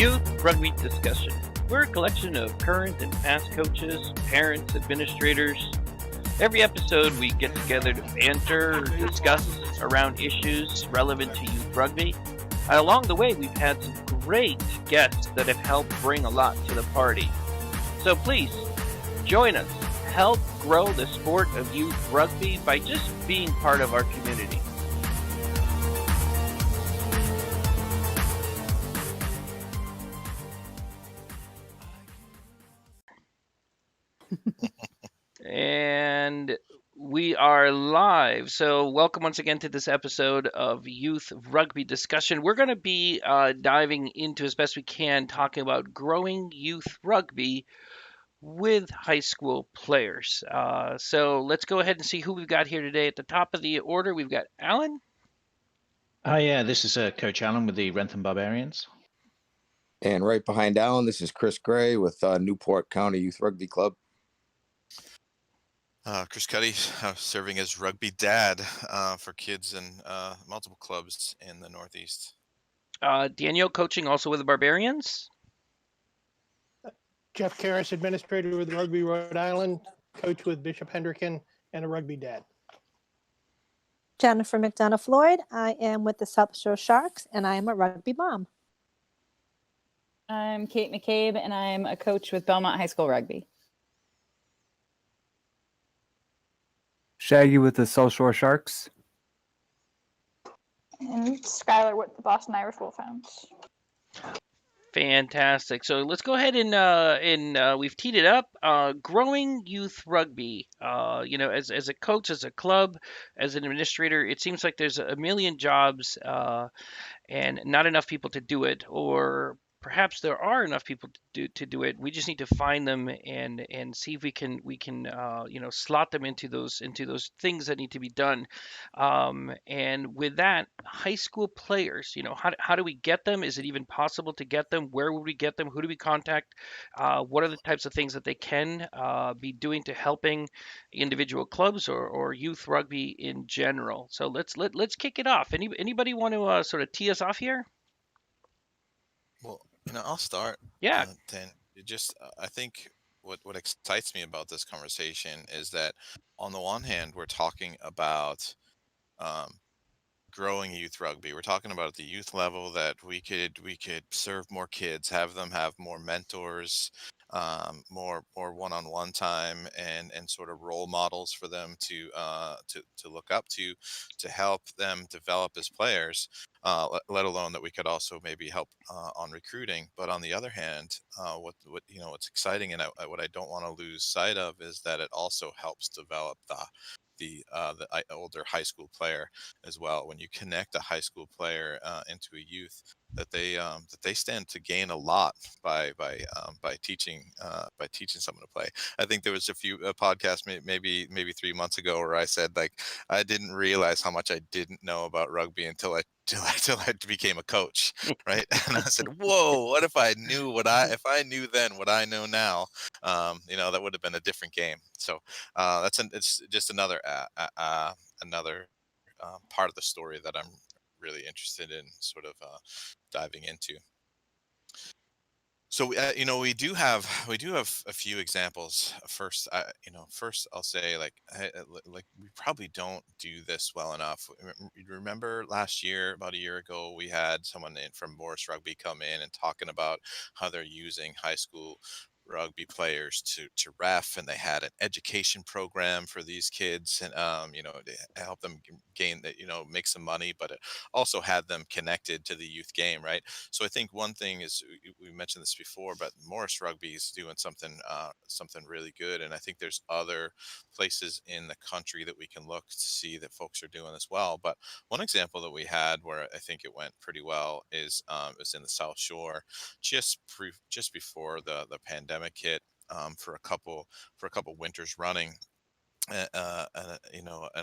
Youth Rugby Discussion. We're a collection of current and past coaches, parents, administrators. Every episode, we get together to banter or discuss around issues relevant to youth rugby. Along the way, we've had some great guests that have helped bring a lot to the party. So please, join us. Help grow the sport of youth rugby by just being part of our community. And we are live. So, welcome once again to this episode of Youth Rugby Discussion. We're going to be diving into, as best we can, talking about growing youth rugby with high school players. So, let's go ahead and see who we've got here today. At the top of the order, we've got Alan. Hi, yeah, this is Coach Allen with the Rentham Barbarians. And right behind Alan, this is Chris Gray with Newport County Youth Rugby Club. Chris Cuddy, serving as rugby dad for kids in multiple clubs in the Northeast. Daniel, coaching also with the Barbarians. Jeff Karras, administrator with Rugby Rhode Island, coach with Bishop Hendricken, and a rugby dad. Jennifer McDonough Floyd. I am with the South Shore Sharks, and I am a rugby mom. I'm Kate McCabe, and I'm a coach with Belmont High School Rugby. Shaggy with the South Shore Sharks. And Skylar with the Boston Irish Wolfhounds. Fantastic. So let's go ahead and we've teed it up. Growing youth rugby. As a coach, as a club, as an administrator, it seems like there's a million jobs and not enough people to do it, or perhaps there are enough people to do it. We just need to find them and see if we can slot them into those things that need to be done. And with that, high school players, how do we get them? Is it even possible to get them? Where would we get them? Who do we contact? What are the types of things that they can be doing to helping individual clubs or youth rugby in general? So let's kick it off. Anybody want to sort of tee us off here? Well, I'll start. Yeah. Then I think what excites me about this conversation is that on the one hand, we're talking about growing youth rugby. We're talking about at the youth level that we could serve more kids, have them have more mentors, more one-on-one time, and sort of role models for them to look up to help them develop as players. Let alone that we could also maybe help on recruiting. But on the other hand, what's exciting and what I don't want to lose sight of is that it also helps develop the older high school player as well. When you connect a high school player into a youth, that they stand to gain a lot by teaching someone to play. I think there was a few podcasts maybe 3 months ago where I said, like, I didn't realize how much I didn't know about rugby until I became a coach, right? And I said, whoa, what if I knew if I knew then what I know now, that would have been a different game. So it's just another part of the story that I'm really interested in sort of diving into. So we do have a few examples. First, I'll say like we probably don't do this well enough. Remember about a year ago, we had someone from Morris Rugby come in and talking about how they're using high school rugby players to ref, and they had an education program for these kids, and to help them gain that, make some money, but it also had them connected to the youth game, right? So I think one thing is, we mentioned this before, but Morris Rugby is doing something really good, and I think there's other places in the country that we can look to see that folks are doing as well. But one example that we had where I think it went pretty well is in the South Shore, just before the pandemic hit, for a couple winters running. An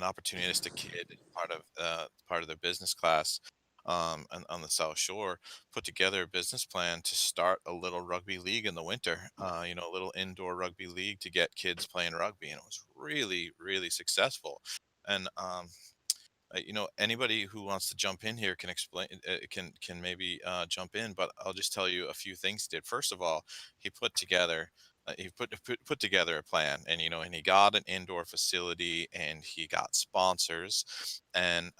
opportunistic kid, part of their business class, on the South Shore, put together a business plan to start a little rugby league in the winter, a little indoor rugby league to get kids playing rugby, and it was really, really successful. And Anybody who wants to jump in here can explain, can maybe jump in, but I'll just tell you a few things he did. First of all, he put together. He put together a plan, and and he got an indoor facility, and he got sponsors, and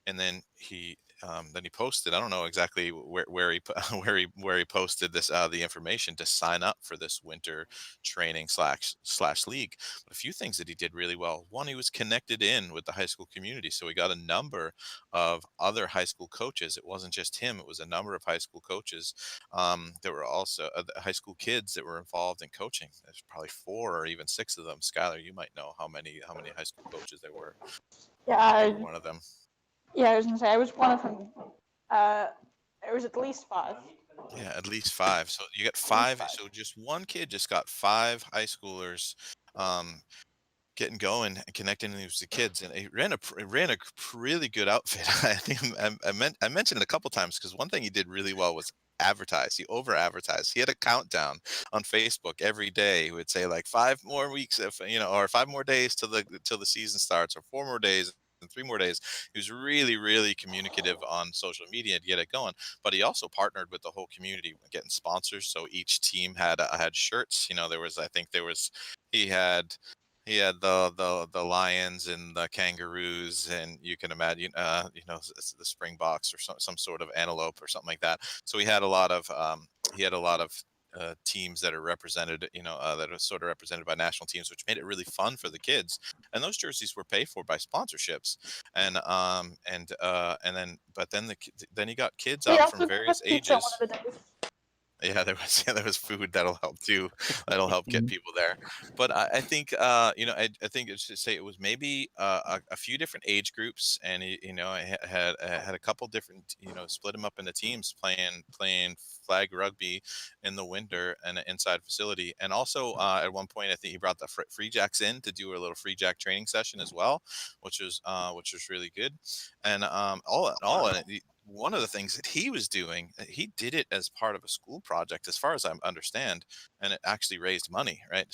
and then he posted. I don't know exactly where he where he posted this the information to sign up for this winter training slash league. But a few things that he did really well. One, he was connected in with the high school community, so he got a number of other high school coaches. It wasn't just him; it was a number of high school coaches. There were also high school kids that were involved in coaching. There's probably 4 or even 6 of them. Skylar, you might know how many high school coaches there were. Yeah, You were one of them. yeah, I was gonna say I was one of them. It was at least 5. Yeah, at least 5. So you got 5. So just one kid just got 5 high schoolers um, getting going and connecting with the kids, and it ran a really good outfit. I think I mentioned it a couple times because one thing he did really well was advertise. He over advertised. He had a countdown on Facebook every day. He would say like 5 more weeks, if or 5 more days till the season starts, or 4 more days and 3 more days. He was really, really communicative on social media to get it going. But he also partnered with the whole community, getting sponsors. So each team had shirts. He had the lions and the kangaroos, and you can imagine the springboks or some sort of antelope or something like that. So he had a lot of teams that are represented, that are sort of represented by national teams, which made it really fun for the kids. And those jerseys were paid for by sponsorships. Then he got kids They up also from gave various us pizza one ages. of the days. Yeah, there was food that'll help too. That'll help get people there. But I think I think it's to say it was maybe a few different age groups, and I had a couple different, split them up into teams playing flag rugby in the winter and an inside facility. And also at one point I think he brought the Free Jacks in to do a little Free Jack training session as well, which was really good. And all in all, one of the things that he was doing, he did it as part of a school project, as far as I understand, and it actually raised money, right?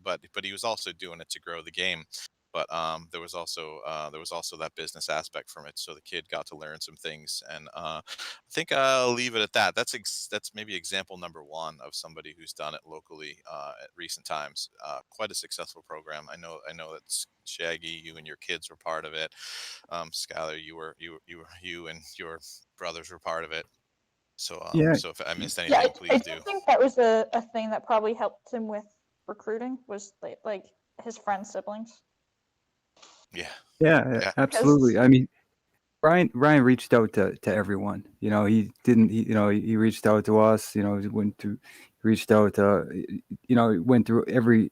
But he was also doing it to grow the game. But there was also that business aspect from it, so the kid got to learn some things, and I think I'll leave it at that. That's maybe example number 1 of somebody who's done it locally at recent times. Quite a successful program. I know that Shaggy, you and your kids were part of it. Skylar, you and your brothers were part of it. So Yeah, so if I missed Yeah, anything, I please do do. think that was a thing that probably helped him with recruiting was like his friends' siblings. Yeah, yeah, yeah. absolutely. Because I mean, Ryan reached out to everyone. He didn't. He reached out to us. He reached out to. He went through every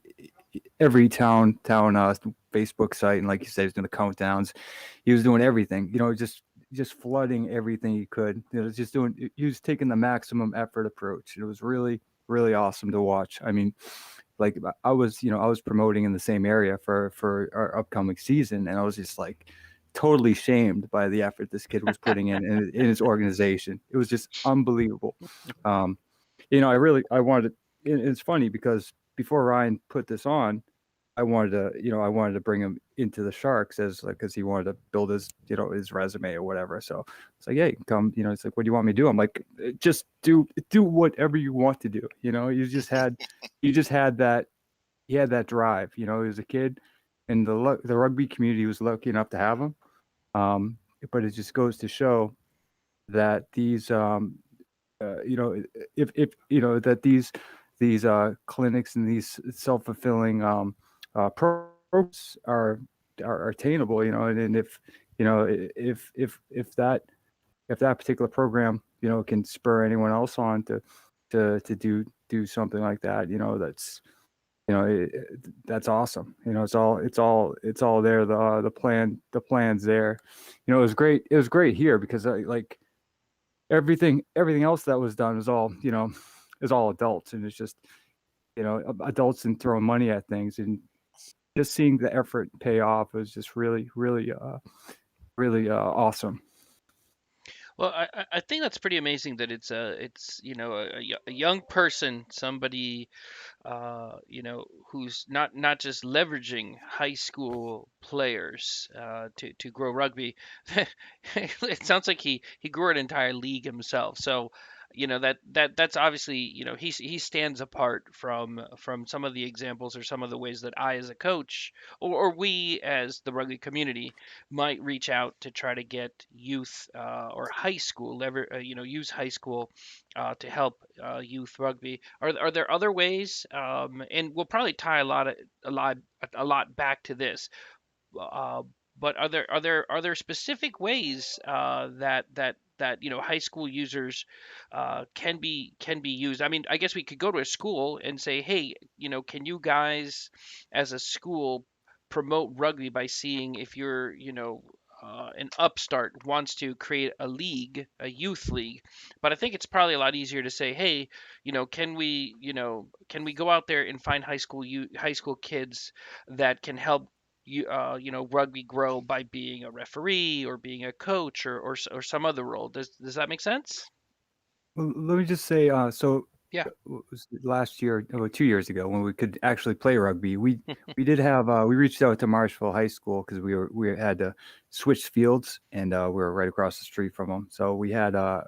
town Facebook site, and like you said, he's doing the countdowns. He was doing everything. Just flooding everything he could. Just doing. He was taking the maximum effort approach. It was really really awesome to watch. I mean, like I was promoting in the same area for our upcoming season, and I was just like totally shamed by the effort this kid was putting in his organization. It was just unbelievable. Um, I wanted to, it's funny because before Ryan put this on, I wanted to bring him into the Sharks as like, cause he wanted to build his resume or whatever. So it's like, hey, come, it's like, what do you want me to do? I'm like, just do whatever you want to do. You just had that, he had that drive, he was a kid, and the rugby community was lucky enough to have him. Um, but it just goes to show that these, if that these clinics and these self-fulfilling programs are attainable, and if if that particular program can spur anyone else on to do something like that, that's awesome. It's all there. The plan's there. It was great here because like everything else that was done is all adults, and it's just adults and throwing money at things, and just seeing the effort pay off was just really really really awesome. Well, I think that's pretty amazing that it's a young person, somebody who's not just leveraging high school players to grow rugby. It sounds like he grew an entire league himself. So, that's obviously, he stands apart from some of the examples or some of the ways that I as a coach or we as the rugby community might reach out to try to get youth or high school use high school to help youth rugby. Are there other ways? And we'll probably tie a lot back to this. Uh, but are there specific ways that high school users can be used? I mean, I guess we could go to a school and say, hey, can you guys as a school promote rugby by seeing if you're an upstart wants to create a league, a youth league. But I think it's probably a lot easier to say, hey, can we go out there and find high school kids that can help rugby grow by being a referee or being a coach or some other role. Does that make sense? Well, let me just say, Yeah. was it last year, 2 years ago, when we could actually play rugby, we did have we reached out to Marshville High School because we had to switch fields, and we were right across the street from them. So we had a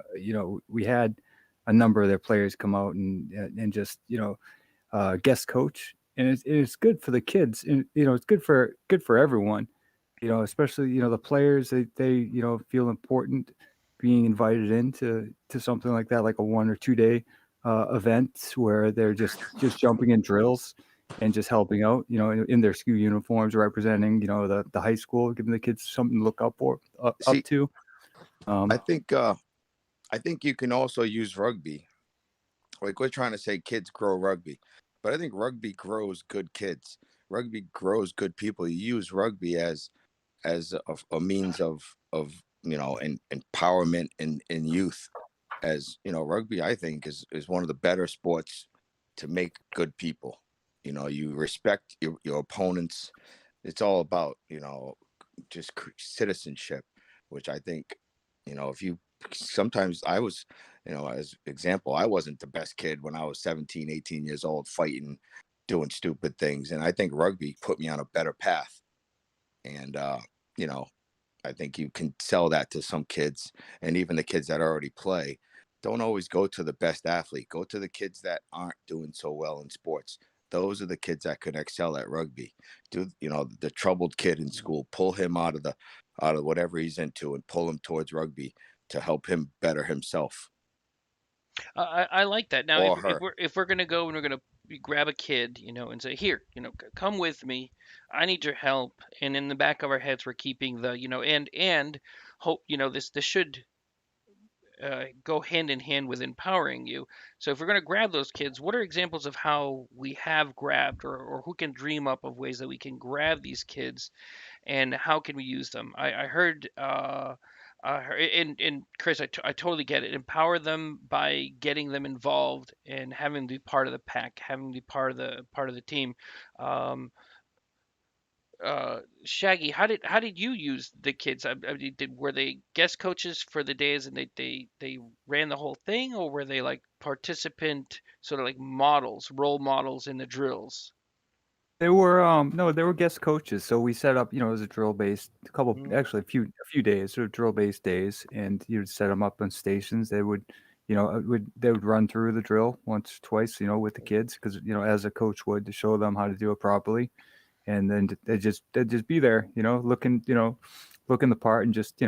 number of their players come out and just guest coach, and it's good for the kids, and it's good for everyone, especially the players. They feel important being invited into something like that, like a 1 or 2 day event where they're just jumping in drills and just helping out, in their school uniforms, representing the high school, giving the kids something to look up See, to. I Um, think I think you can also use rugby. Like we're trying to say kids grow rugby, but I think rugby grows good kids. Rugby grows good people. You use rugby as a means of empowerment in youth. As rugby I think is one of the better sports to make good people. You respect your opponents. It's all about just citizenship, which I think if you sometimes I was as example, I wasn't the best kid when I was 17, 18 years old, fighting, doing stupid things, and I think rugby put me on a better path. And you know I think you can sell that to some kids, and even the kids that already play. Don't always go to the best athlete. Go to the kids that aren't doing so well in sports. Those are the kids that can excel at rugby. Do the troubled kid in school? Pull him out of whatever he's into and pull him towards rugby to help him better himself I like that. Now, if or if her. we're if we're gonna go and we're gonna grab a kid, and say, here, come with me. I need your help. And in the back of our heads, we're keeping and hope, this should go hand in hand with empowering you. So if we're going to grab those kids, what are examples of how we have grabbed, or who can dream up of ways that we can grab these kids, and how can we use them? I heard, and Chris, I totally get it. Empower them by getting them involved and having them be part of the pack, having them be part of the team. Um, Shaggy, how did you use the kids? I mean, were they guest coaches for the days and they ran the whole thing, or were they like participant sort of like role models in the drills? They were no, they were guest coaches. So we set up, it was a drill based a couple Mm. actually a few days, sort of drill based days, and you'd set them up on stations. They would run through the drill once, twice, with the kids, because as a coach would, to show them how to do it properly, and then they'd just be there, looking the part, and just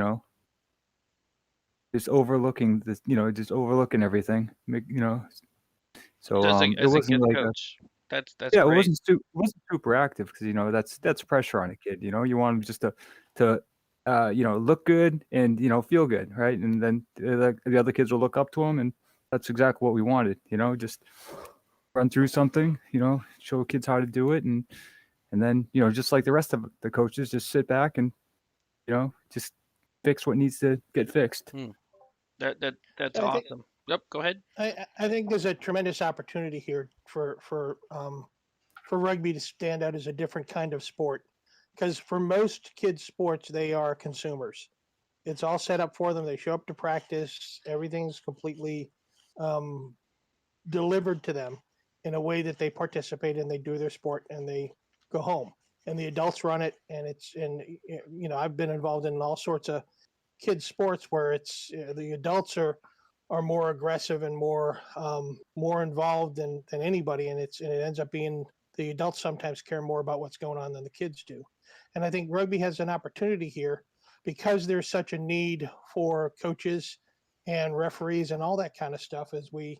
overlooking everything. So As a it as a wasn't guest like coach, that's yeah, it great. wasn't super active because that's pressure on a kid. You want them just to look good and feel good, right? And then the other kids will look up to him, and that's exactly what we wanted. Just run through something, show kids how to do it, and then just like the rest of the coaches, just sit back and just fix what needs to get fixed. Hmm. That's I think awesome. Yep, go ahead. I think there's a tremendous opportunity here for rugby to stand out as a different kind of sport, because for most kids sports they are consumers. It's all set up for them. They show up to practice. Everything's completely delivered to them in a way that they participate and they do their sport and they go home. And the adults run it, and I've been involved in all sorts of kids sports where it's the adults are more aggressive and more involved than anybody, and it ends up being the adults sometimes care more about what's going on than the kids do. And I think rugby has an opportunity here because there's such a need for coaches and referees and all that kind of stuff as we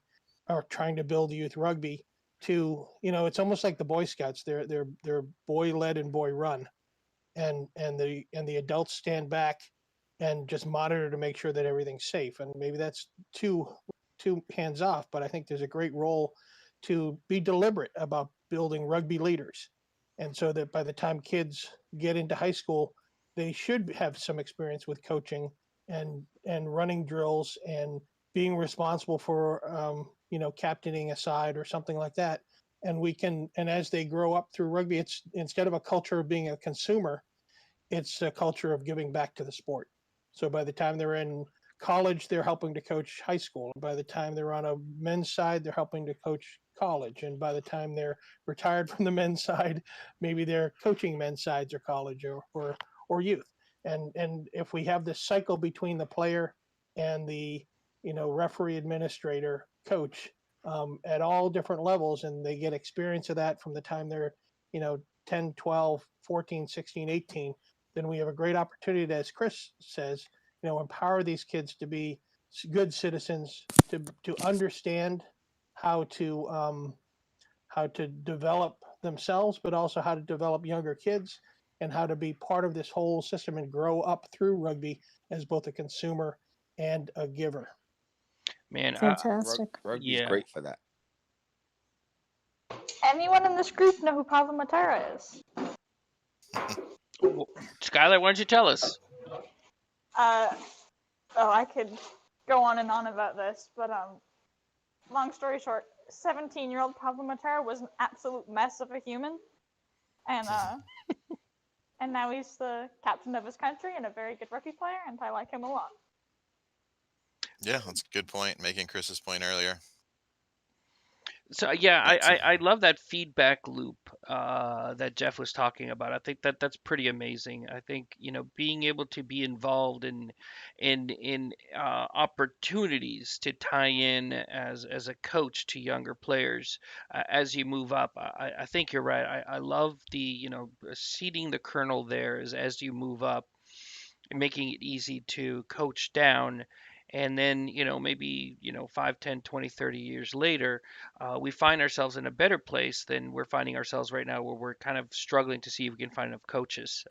are trying to build youth rugby to, it's almost like the Boy Scouts. They're boy led and boy run, and the adults stand back and just monitor to make sure that everything's safe. And maybe that's too hands off, but I think there's a great role to be deliberate about building rugby leaders, and so that by the time kids get into high school, they should have some experience with coaching and running drills and being responsible for captaining a side or something like that. And as they grow up through rugby, it's instead of a culture of being a consumer, it's a culture of giving back to the sport. So by the time they're in college, they're helping to coach high school. By the time they're on a men's side, they're helping to coach college. And by the time they're retired from the men's side, maybe they're coaching men's sides or college or youth. And if we have this cycle between the player and the referee, administrator, coach, at all different levels, and they get experience of that from the time they're 10, 12, 14, 16, 18, then we have a great opportunity to, as Chris says, empower these kids to be good citizens, to understand how to develop themselves, but also how to develop younger kids and how to be part of this whole system and grow up through rugby as both a consumer and a giver. Man, Fantastic. Rugby's yeah. great for that. Anyone in this group know who Pablo Matera is? Skylar, why don't you tell us? I could go on and on about this, but long story short, 17-year-old Pablo Matera was an absolute mess of a human, and and now he's the captain of his country and a very good rugby player, and I like him a lot. Yeah, that's a good point. Making Chris's point earlier. So yeah, I love that feedback loop that Jeff was talking about. I think that's pretty amazing. I think being able to be involved in opportunities to tie in as a coach to younger players as you move up. I think you're right. I love the seeding the kernel there as you move up, and making it easy to coach down. And then maybe 5, 10, 20, 30 years later, we find ourselves in a better place than we're finding ourselves right now, where we're kind of struggling to see if we can find enough coaches.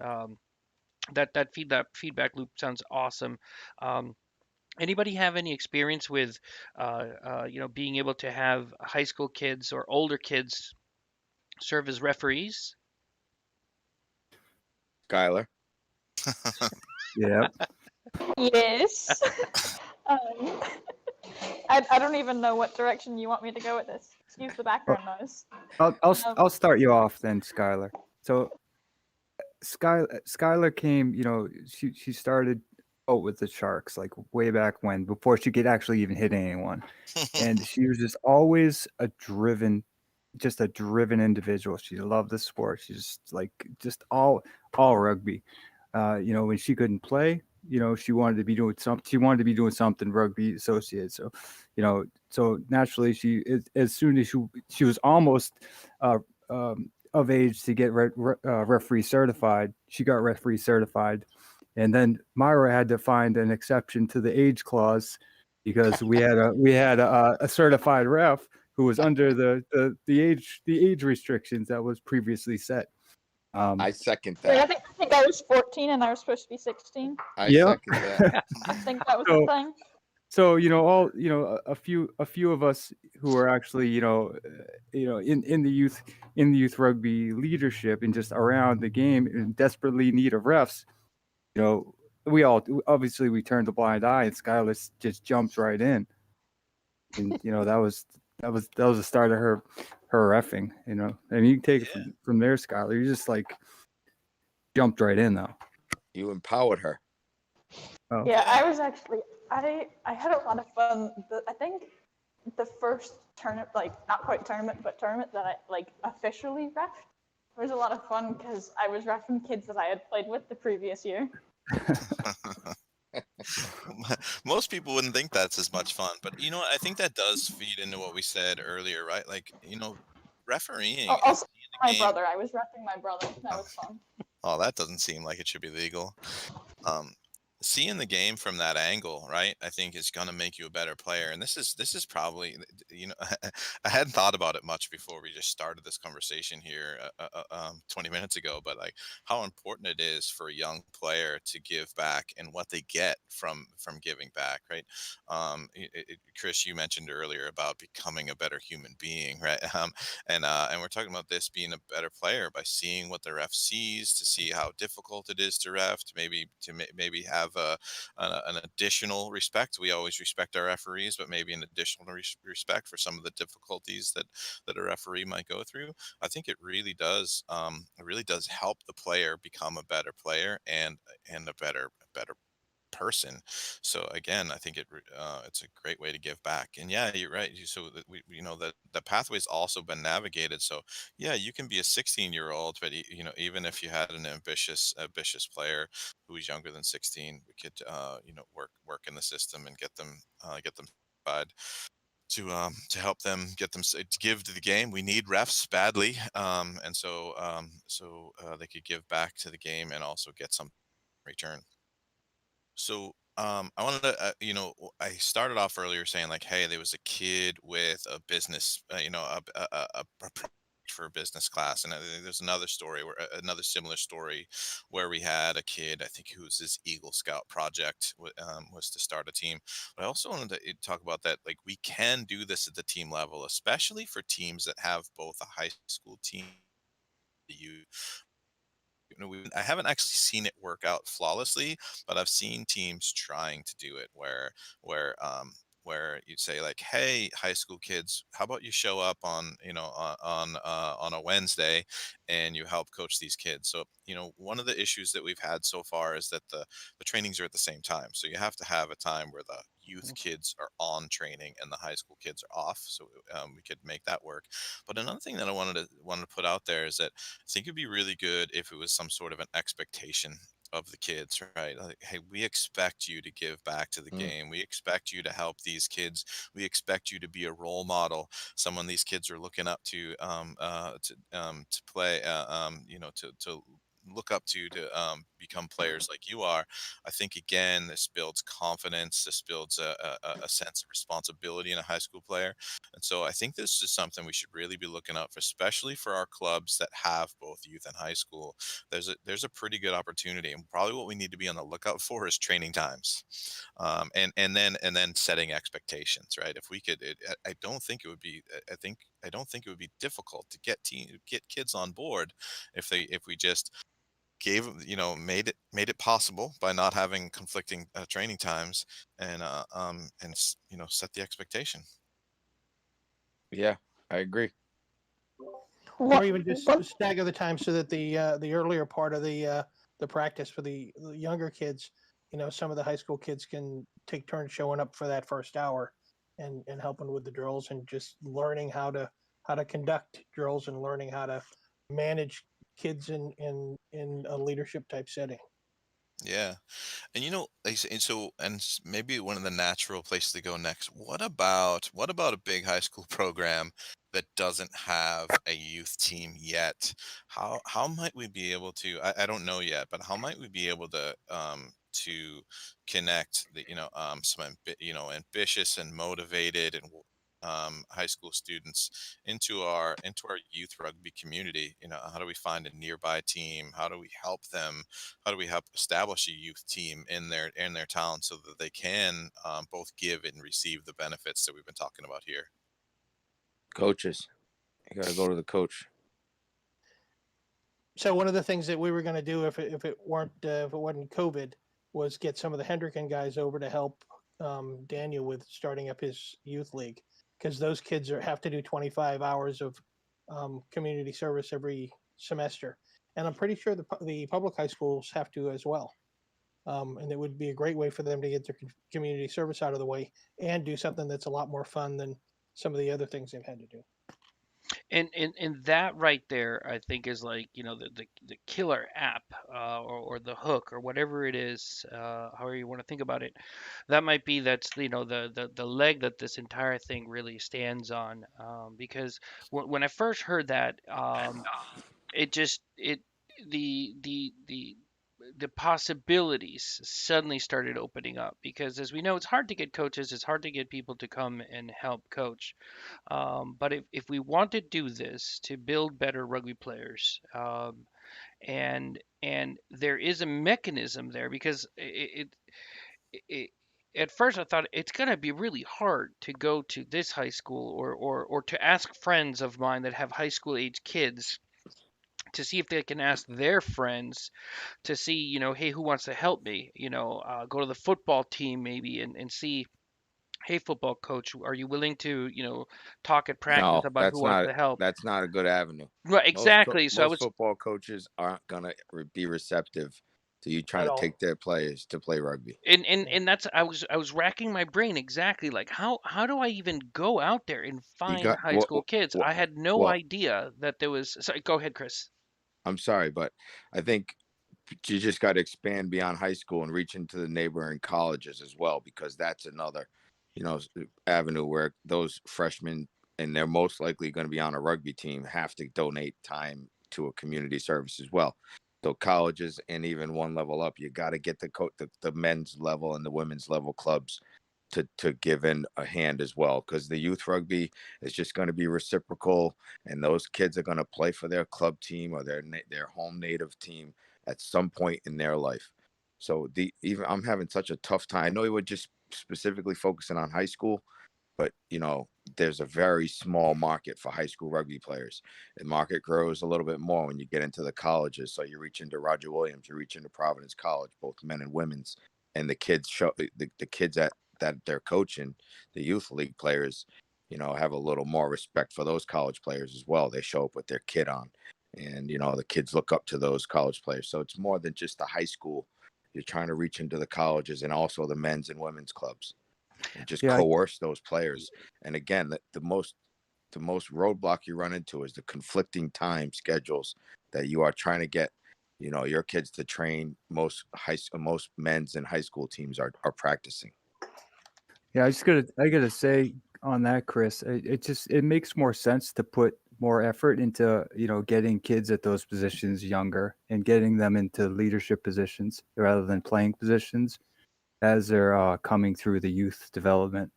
That feedback loop sounds awesome. Anybody have any experience with being able to have high school kids or older kids serve as referees? Skylar. Yeah. Yes. I don't even know what direction you want me to go with this. Excuse the background noise. I'll start you off then, Skylar. So Skylar came, she started with the Sharks like way back when, before she could actually even hit anyone. And she was just always a driven individual. She loved the sport. She's just all rugby. When she couldn't play, she wanted to be doing something. She wanted to be doing something rugby associated. So, so naturally, as soon as she was almost of age to get referee certified, she got referee certified, and then Myra had to find an exception to the age clause because we had a certified ref who was under the age restrictions that was previously set. I second Wait, that. I think I was 14 and I was supposed to be 16. I Yeah. second that. I think that was the thing. So a few of us who are actually in the youth rugby leadership and just around the game and desperately in need of refs, we all obviously we turned a blind eye, and Skylar just jumped right in, and that was the start of her reffing, and you can take it from there, Skylar. You just jumped right in though. You empowered her. Oh, Yeah, I was actually I had a lot of fun. I think the first tournament, like not quite tournament, but tournament that I like officially refed was a lot of fun because I was refing kids that I had played with the previous year. Most people wouldn't think that's as much fun, but you know what? I think that does feed into what we said earlier, right? Like, refereeing and Also, seeing my the game. brother. I was refing my brother. That was fun. Oh, that doesn't seem like it should be legal. um, Seeing the game from that angle, right? I think is going to make you a better player. And this is probably, I hadn't thought about it much before we just started this conversation here 20 minutes ago. But like how important it is for a young player to give back and what they get from giving back, right? Chris, you mentioned earlier about becoming a better human being, right? And we're talking about this being a better player by seeing what the ref sees, to see how difficult it is to ref, maybe have an additional respect. We always respect our referees, but maybe an additional respect for some of the difficulties that a referee might go through. I think it really does help the player become a better player and a better person. So again, I think it's a great way to give back. And yeah, you're right. So that we know that the pathway's also been navigated. So yeah, you can be a 16-year-old, but even if you had an ambitious player who was younger than 16, we could work in the system and get them side to help them to give to the game. We need refs badly, and so they could give back to the game and also get some return. So, I wanted to, I started off earlier saying like, hey, there was a kid with a business, a project for a business class, and there's another story another similar story where we had a kid, I think, whose his Eagle Scout project was to start a team. But I also wanted to talk about that, like we can do this at the team level, especially for teams that have both a high school team. I haven't actually seen it work out flawlessly, but I've seen teams trying to do it where you'd say like, "Hey, high school kids, how about you show up on a Wednesday, and you help coach these kids?" So one of the issues that we've had so far is that the trainings are at the same time, so you have to have a time where the youth kids are on training and the high school kids are off, so we could make that work. But another thing that I wanted to put out there is that I think it'd be really good if it was some sort of an expectation of the kids, right? Like, hey, we expect you to give back to the Mm. game. We expect you to help these kids. We expect you to be a role model, someone these kids are looking up to play, to look up to become players like you are. I think again, this builds confidence. This builds a sense of responsibility in a high school player. And so I think this is something we should really be looking out for, especially for our clubs that have both youth and high school. There's a pretty good opportunity, and probably what we need to be on the lookout for is training times, and then setting expectations. Right? If we could, I don't think it would be. I don't think it would be difficult to get kids on board if we just made it possible by not having conflicting training times and set the expectation. Yeah, I agree. Or What? even just What? stagger the time so that the earlier part of the practice for the younger kids, some of the high school kids can take turns showing up for that first hour and helping with the drills and just learning how to conduct drills and learning how to manage kids in a leadership type setting. Yeah. And maybe one of the natural places to go next. What about a big high school program that doesn't have a youth team yet? How might we be able to? I don't know yet, but how might we be able to connect some ambitious and motivated and high school students into our youth rugby community? How do we find a nearby team? How do we help them? How do we help establish a youth team in their town so that they can both give and receive the benefits that we've been talking about here? Coaches, you got to go to the coach. So one of the things that we were going to do if it wasn't COVID was get some of the Hendricken guys over to help Daniel with starting up his youth league because those kids have to do 25 hours of community service every semester, and I'm pretty sure the public high schools have to as well. And it would be a great way for them to get their community service out of the way and do something that's a lot more fun than some of the other things they've had to do. And that right there, I think, is like, the killer app, or the hook, or whatever it is, however you want to think about it. That might be that's the leg that this entire thing really stands on. Because when I first heard that, it just it the the possibilities suddenly started opening up, because as we know, it's hard to get coaches, it's hard to get people to come and help coach. But if we want to do this to build better rugby players, and there is a mechanism there, because it at first I thought it's going to be really hard to go to this high school, or to ask friends of mine that have high school age kids to see if they can ask their friends to see, hey, who wants to help me? Go to the football team maybe, and see, hey, football coach, are you willing to, talk at practice No, about who wants to help? that's not a good avenue. Right, exactly. So I Most was, football coaches aren't gonna be receptive to you trying At to all. take their players to play rugby. Yeah. and that's I was racking my brain exactly, like, how do I even go out there and You find got high school kids? well, I had no well, idea that there was. Sorry, go ahead, Chris. I'm sorry, but I think you just got to expand beyond high school and reach into the neighboring colleges as well, because that's another, avenue where those freshmen, and they're most likely going to be on a rugby team, have to donate time to a community service as well. So colleges, and even one level up, you got to get the men's level and the women's level clubs to give in a hand as well, because the youth rugby is just going to be reciprocal, and those kids are going to play for their club team or their home native team at some point in their life. So the even I'm having such a tough time. I know you were just specifically focusing on high school, but there's a very small market for high school rugby players. The market grows a little bit more when you get into the colleges. So you reach into Roger Williams, you reach into Providence College, both men and women's, and the kids show the kids that they're coaching, the youth league players, have a little more respect for those college players as well. They show up with their kid on, and the kids look up to those college players. So it's more than just the high school. You're trying to reach into the colleges and also the men's and women's clubs, and just Yeah, coerce those players. And again, the most roadblock you run into is the conflicting time schedules that you are trying to get your kids to train. Most men's and high school teams are practicing. yeah. I gotta say on that, Chris, it makes more sense to put more effort into getting kids at those positions younger and getting them into leadership positions rather than playing positions as they're coming through the youth development,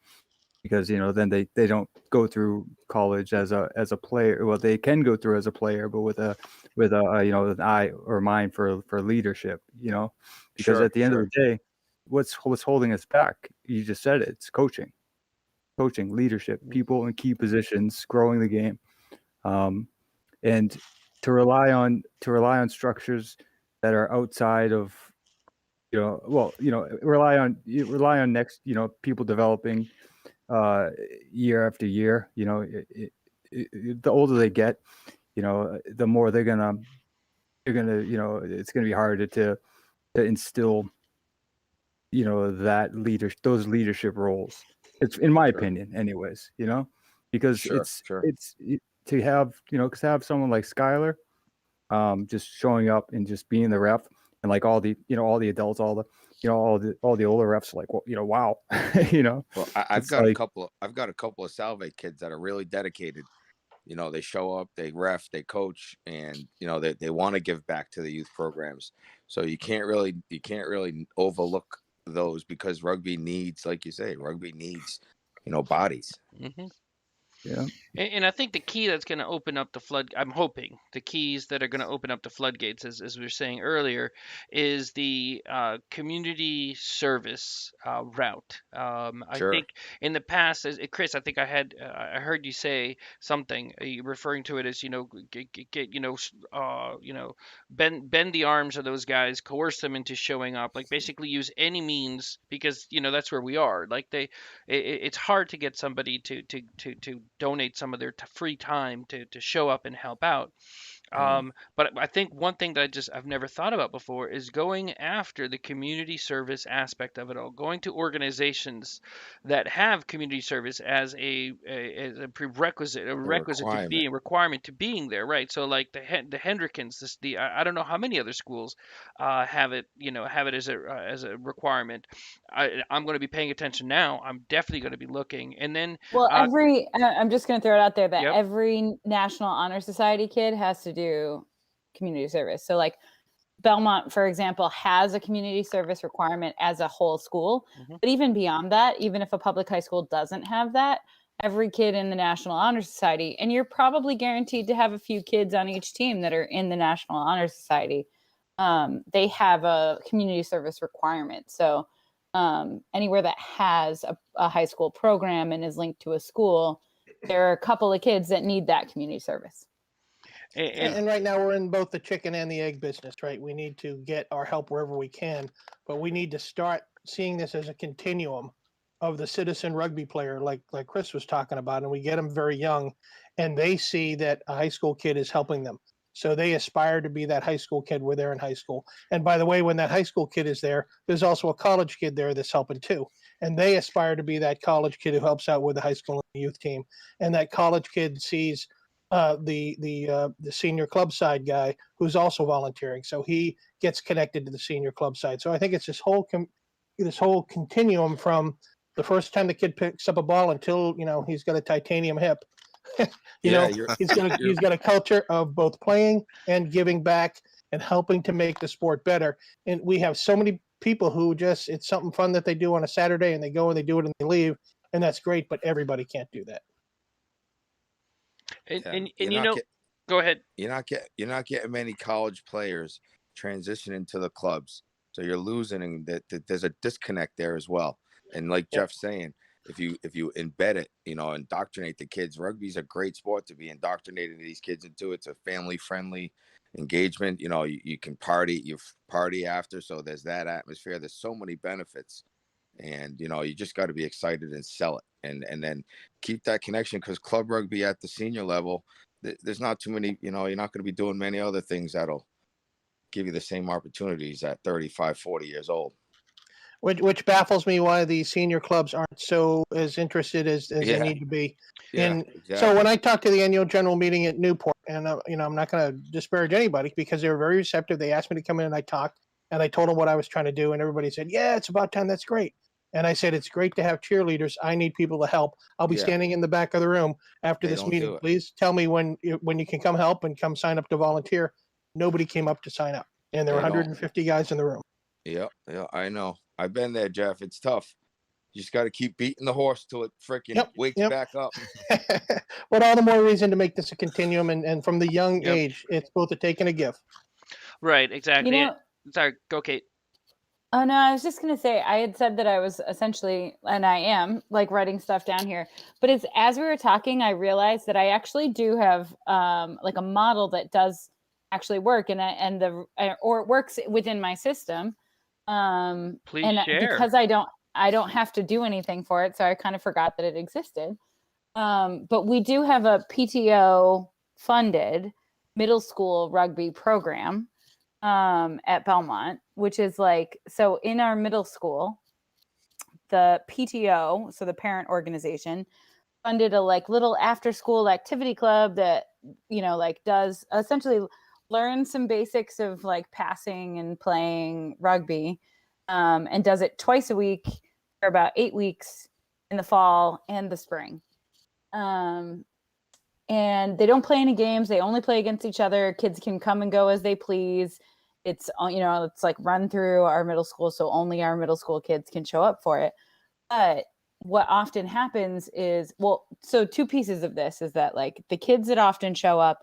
because then they don't go through college as a player. Well, they can go through as a player, but with a an eye or mind for leadership. Because Sure, at the end of sure. the day, what's holding us back? You just said it. It's coaching, leadership, people in key positions, growing the game, um, and to rely on structures that are outside of well, rely on next people developing year after year. The older they get, the more they're gonna it's gonna be harder to instill those leadership roles. It's in my Sure, opinion, anyways. Because sure, sure. to have because to have someone like Skylar just showing up and just being the ref, and like all the adults, all the older refs, like, well, wow. you know Well, I've it's got a like, couple. I've got a couple of Salve kids that are really dedicated. They show up, they ref, they coach, and they want to give back to the youth programs. So you can't really overlook those, because rugby needs, like you say, rugby needs bodies. Hmm. yeah. And I think the key that's going to open up the flood, I'm hoping the keys that are going to open up the floodgates, as we were saying earlier, is the community service route. I Sure. think in the past, Chris, I think I heard you say something, referring to it as, get, bend the arms of those guys, coerce them into showing up, like basically use any means, because that's where we are. Like it's hard to get somebody to donate some of their free time to show up and help out. But I think one thing that I've never thought about before is going after the community service aspect of it all, going to organizations that have community service as as a prerequisite, a A requisite to requirement. being, requirement to being there, right? So like the Hendrickens, I don't know how many other schools have it, have it as a requirement. I'm going to be paying attention now. I'm definitely going to be looking, and then Well, uh, I'm just going to throw it out there that yep. every National Honor Society kid has to do community service. So, like Belmont, for example, has a community service requirement as a whole school. Mhm. But even beyond that, even if a public high school doesn't have that, every kid in the National Honor Society, and you're probably guaranteed to have a few kids on each team that are in the National Honor Society, they have a community service requirement. So, anywhere that has a high school program and is linked to a school, there are a couple of kids that need that community service. And right now we're in both the chicken and the egg business, right? We need to get our help wherever we can, but we need to start seeing this as a continuum of the citizen rugby player, like Chris was talking about, and we get them very young, and they see that a high school kid is helping them. So they aspire to be that high school kid where they're in high school. And by the way, when that high school kid is there, there's also a college kid there that's helping too. And they aspire to be that college kid who helps out with the high school and youth team. And that college kid sees the senior club side guy who's also volunteering, so he gets connected to the senior club side. So I think it's this whole continuum from the first time the kid picks up a ball until he's got a titanium hip. Yeah, He's got a culture of both playing and giving back and helping to make the sport better. And we have so many people who just it's something fun that they do on a Saturday and they go and they do it and they leave, and that's great. But everybody can't do that. And yeah. and, You're and not get, go ahead. you're not getting many college players transitioning to the clubs, so you're losing, and that there's a disconnect there as well. And like Yep. Jeff's saying, if you embed it, indoctrinate the kids. Rugby's a great sport to be indoctrinating these kids into. It's a family friendly engagement. You can party after, so there's that atmosphere. There's so many benefits, and you just got to be excited and sell it, and then keep that connection, because club rugby at the senior level, there's not too many. You're not going to be doing many other things that'll give you the same opportunities at 35, 40 years old. Which baffles me why the senior clubs aren't so as interested as they Yeah. need to be. Yeah, And exactly. so when I talked to the annual general meeting at Newport, and I'm not going to disparage anybody because they were very receptive. They asked me to come in and I talked and I told them what I was trying to do, and everybody said, "Yeah, it's about time. That's great." And I said, "It's great to have cheerleaders. I need people to help. I'll be Yeah. standing in the back of the room after They this don't meeting. do it. Please tell me when you can come help and come sign up to volunteer." Nobody came up to sign up, and there were They don't. 150 guys in the room. Yeah, I know. I've been there, Jeff. It's tough. You just got to keep beating the horse till it freaking wakes Yep. back up. But all the more reason to make this a continuum, and from the young Yep. age, it's both a take and a give. Right, exactly. You know, Sorry, go Kate. Oh no, I was just gonna say I had said that I was essentially, and I am like writing stuff down here. But it's as we were talking, I realized that I actually do have like a model that does actually work, or it works within my system. Please And share. because I don't have to do anything for it, so I kind of forgot that it existed. But we do have a PTO funded middle school rugby program at Belmont, which is like, so in our middle school, the PTO, so the parent organization, funded a like little after school activity club that, like does essentially learn some basics of like passing and playing rugby, and does it twice a week for about 8 weeks in the fall and the spring. And they don't play any games. They only play against each other. Kids can come and go as they please. It's, it's like run through our middle school. So only our middle school kids can show up for it. But what often happens is, so two pieces of this is that like the kids that often show up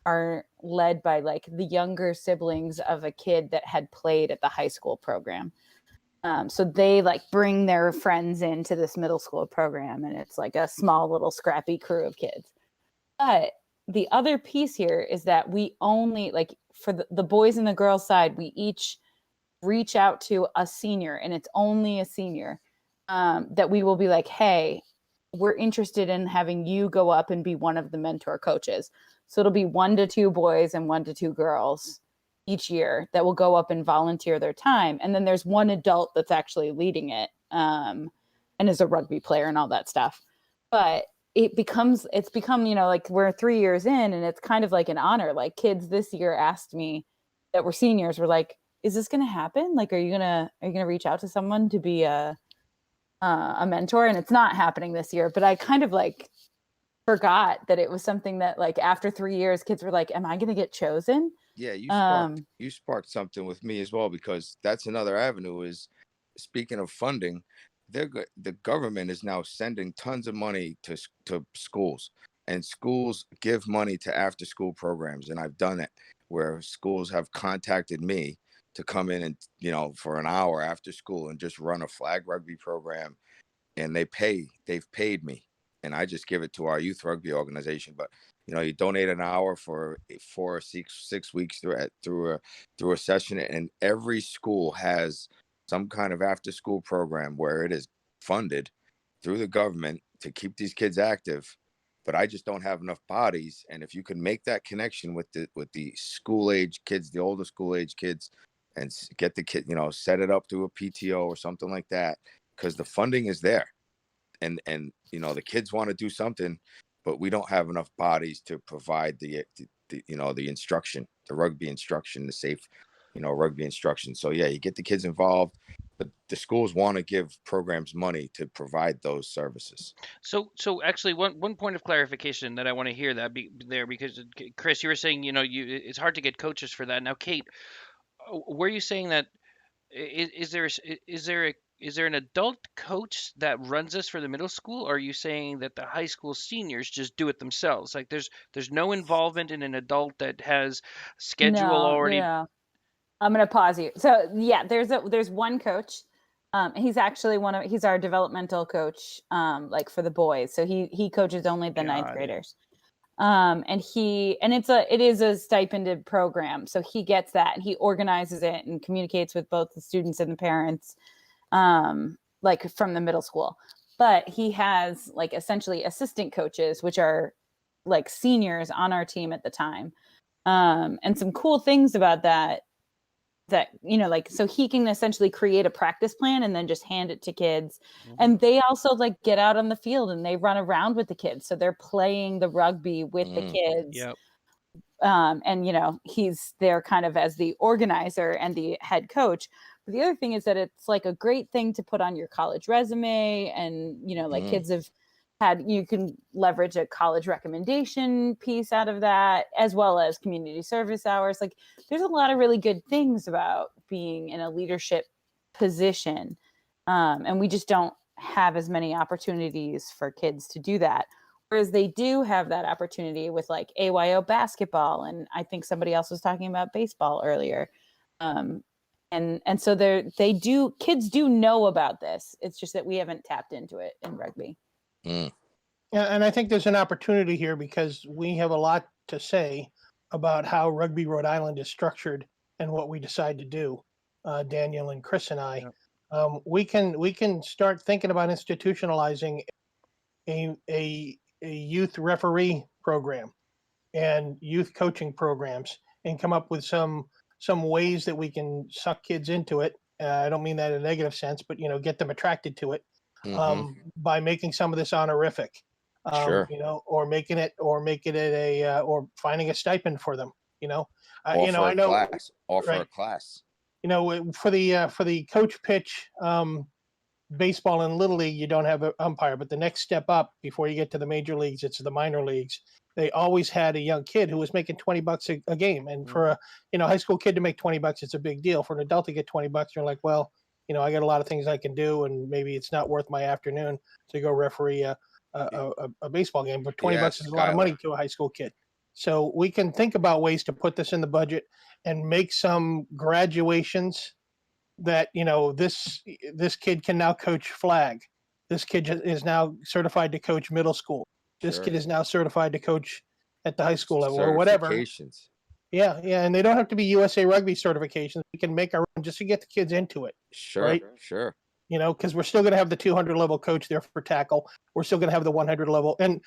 are led by like the younger siblings of a kid that had played at the high school program. So they like bring their friends into this middle school program, and it's like a small little scrappy crew of kids. But the other piece here is that we only, like for the boys and the girls side, we each reach out to a senior, and it's only a senior, that we will be like, hey, we're interested in having you go up and be one of the mentor coaches. So it'll be 1 to 2 boys and 1 to 2 girls each year that will go up and volunteer their time. And then there's one adult that's actually leading it, and is a rugby player and all that stuff. But it's become, like we're 3 years in, and it's kind of like an honor. Like kids this year asked me that were seniors were like, is this going to happen? Like, are you going to reach out to someone to be a mentor? And it's not happening this year, but I kind of like forgot that it was something that like after 3 years, kids were like, am I going to get chosen? Yeah, Um, you sparked something with me as well, because that's another avenue. Is speaking of funding, the government is now sending tons of money to schools, and schools give money to after school programs, and I've done it where schools have contacted me to come in and for an hour after school and just run a flag rugby program, and they've paid me, and I just give it to our youth rugby organization. But you donate an hour for 4 or 6 weeks through a session, and every school has some kind of after school program where it is funded through the government to keep these kids active. But I just don't have enough bodies, and if you can make that connection with the school age kids, the older school age kids, and get the kid, set it up through a PTO or something like that, because the funding is there, and the kids want to do something, but we don't have enough bodies to provide the instruction, the rugby instruction, the safe rugby instruction. So yeah, you get the kids involved, but the schools want to give programs money to provide those services. So actually, one point of clarification that I want to hear that there, because Chris, you were saying, it's hard to get coaches for that. Now, Kate, were you saying that is there an adult coach that runs this for the middle school, or are you saying that the high school seniors just do it themselves? Like there's no involvement in an adult that has schedule no, no, already. no. I'm going to pause you. So yeah, there's one coach. He's actually he's our developmental coach, like for the boys. So he coaches only the ninth graders. And it is a stipended program. So he gets that, and he organizes it and communicates with both the students and the parents, like from the middle school. But he has like essentially assistant coaches, which are like seniors on our team at the time. And some cool things about that, like, so he can essentially create a practice plan and then just hand it to kids. Mhm. And they also like get out on the field and they run around with the kids. So they're playing the rugby with the kids. Yep. And he's there kind of as the organizer and the head coach. But the other thing is that it's like a great thing to put on your college resume. And, like kids have you can leverage a college recommendation piece out of that, as well as community service hours. Like there's a lot of really good things about being in a leadership position. And we just don't have as many opportunities for kids to do that. Whereas they do have that opportunity with like AYO basketball. And I think somebody else was talking about baseball earlier. And so kids do know about this. It's just that we haven't tapped into it in rugby. Yeah, and I think there's an opportunity here because we have a lot to say about how Rugby Rhode Island is structured and what we decide to do. Daniel and Chris and I, we can start thinking about institutionalizing a youth referee program and youth coaching programs, and come up with some ways that we can suck kids into it. I don't mean that in a negative sense, but get them attracted to it. By making some of this honorific, Sure. or making it or finding a stipend for them. Offer I know a class. For the coach pitch, baseball and little league, you don't have an umpire, but the next step up before you get to the major leagues, it's the minor leagues. They always had a young kid who was making $20 a game, and for a high school kid to make $20, it's a big deal. For an adult to get $20, you're like, well, I got a lot of things I can do, and maybe it's not worth my afternoon to go referee a baseball game. But $20 is a lot of money to a high school kid. So we can think about ways to put this in the budget and make some graduations that this kid can now coach flag. This kid is now certified to coach middle school. This kid is now certified to coach at the high school level or whatever. Certifications. Yeah, and they don't have to be USA Rugby certifications. We can make our own just to get the kids into it. Sure, right? Sure. because we're still going to have the 200 level coach there for tackle. We're still going to have the 100 level, and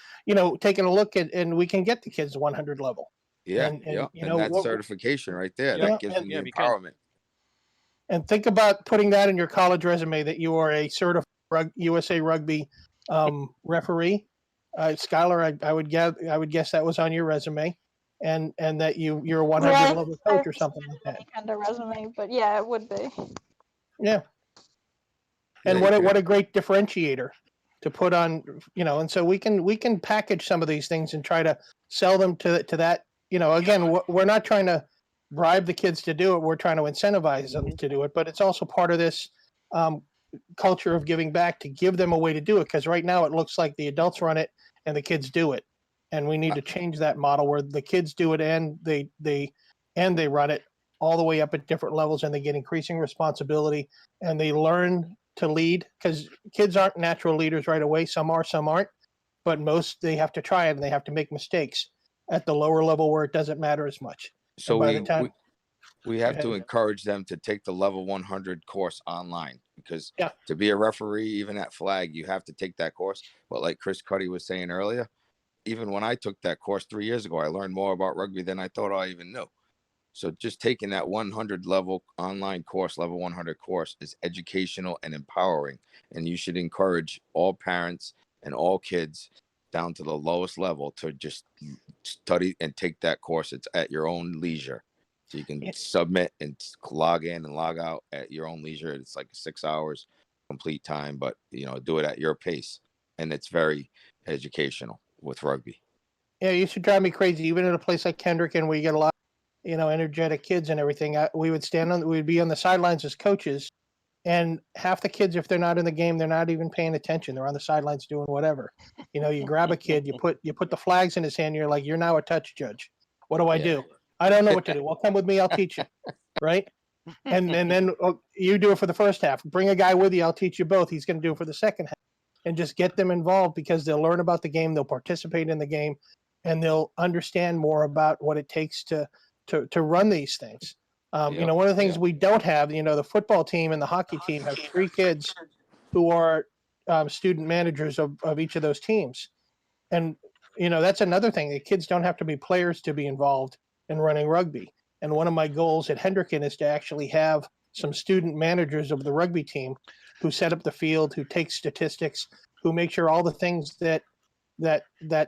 taking a look at, and we can get the kids 100 level. Yeah, And yeah, you and know that's what? certification right there. Yep. That Yeah, gives and, them the Yeah, we could. empowerment. and think about putting that in your college resume that you are a certified USA Rugby referee. Skylar, I would guess that was on your resume, and that you're a 100 Yeah, level I coach haven't or seen something like that. any kind of resume, but yeah, it would be. Yeah, Yeah, and you can. what a great differentiator to put on, and so we can package some of these things and try to sell them to that. Again, we're not trying to bribe the kids to do it. We're trying to incentivize them to do it, but it's also part of this um, culture of giving back to give them a way to do it. Because right now it looks like the adults run it and the kids do it, and we need to change that model where the kids do it and they run it all the way up at different levels, and they get increasing responsibility, and they learn to lead, because kids aren't natural leaders right away. Some are, some aren't, but most, they have to try it and they have to make mistakes at the lower level where it doesn't matter as much. So And by the time, we go have ahead. to encourage them to take the level 100 course online, because Yeah. to be a referee, even at flag, you have to take that course. But like Chris Cuddy was saying earlier, even when I took that course 3 years ago, I learned more about rugby than I thought I even knew. So just taking that 100 level online course, level 100 course, is educational and empowering. And you should encourage all parents and all kids down to the lowest level to just study and take that course. It's at your own leisure. So you can Yeah. submit and log in and log out at your own leisure. It's like 6 hours complete time, but do it at your pace. And it's very educational with rugby. Yeah, it used to drive me crazy, even at a place like Kendrick, and we get a lot, energetic kids and everything. We'd be on the sidelines as coaches, and half the kids, if they're not in the game, they're not even paying attention. They're on the sidelines doing whatever. You grab a kid, you put the flags in his hand, you're like, you're now a touch judge. What do I Yeah. do? I don't know what to do. Well, come with me, I'll teach you. Right? And then you do it for the first half. Bring a guy with you, I'll teach you both. He's going to do it for the second half. And just get them involved, because they'll learn about the game, they'll participate in the game, and they'll understand more about what it takes to run these things. Yeah. One of the things we don't have, the football team and the hockey team have 3 kids who are student managers of each of those teams. And, that's another thing. The kids don't have to be players to be involved in running rugby. And one of my goals at Hendricken is to actually have some student managers of the rugby team who set up the field, who take statistics, who make sure all the things that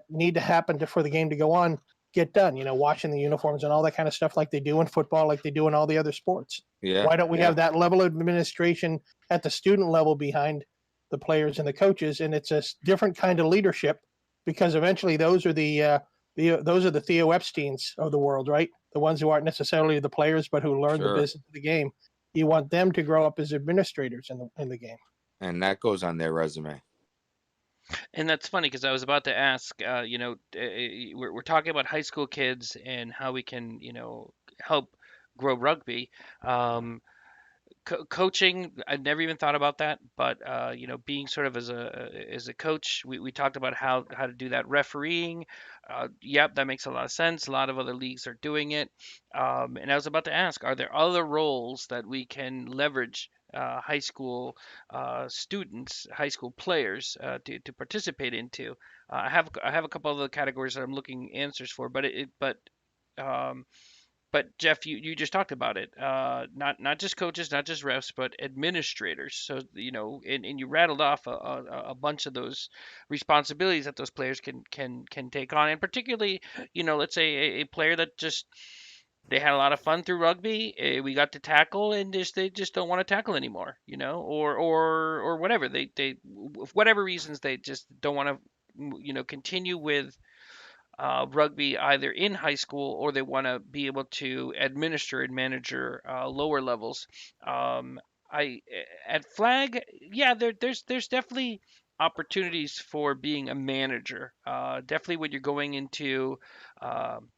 need to happen for the game to go on get done. Washing the uniforms and all that kind of stuff, like they do in football, like they do in all the other sports. Yeah. Why don't we yeah. have that level of administration at the student level behind the players and the coaches? And it's a different kind of leadership, because eventually those are the Theo Epsteins of the world, right? The ones who aren't necessarily the players, but who learn the Sure. business of the game. You want them to grow up as administrators in the game. And that goes on their resume. And that's funny because I was about to ask, we're talking about high school kids and how we can, help grow rugby. Um, coaching, I'd never even thought about that, but being sort of as a coach, we talked about how to do that. Refereeing, yep, that makes a lot of sense. A lot of other leagues are doing it. And I was about to ask, are there other roles that we can leverage high school students, high school players to participate into? I have a couple of the categories that I'm looking answers for, um, but Jeff, you just talked about it. Not just coaches, not just refs, but administrators. So and you rattled off a bunch of those responsibilities that those players can take on, and particularly, let's say a player that just they had a lot of fun through rugby. We got to tackle, and they just don't want to tackle anymore, or whatever. They for whatever reasons they just don't want to, continue with rugby either in high school, or they want to be able to administer and manager lower levels. I At flag, yeah, there's definitely opportunities for being a manager. Definitely when you're going into um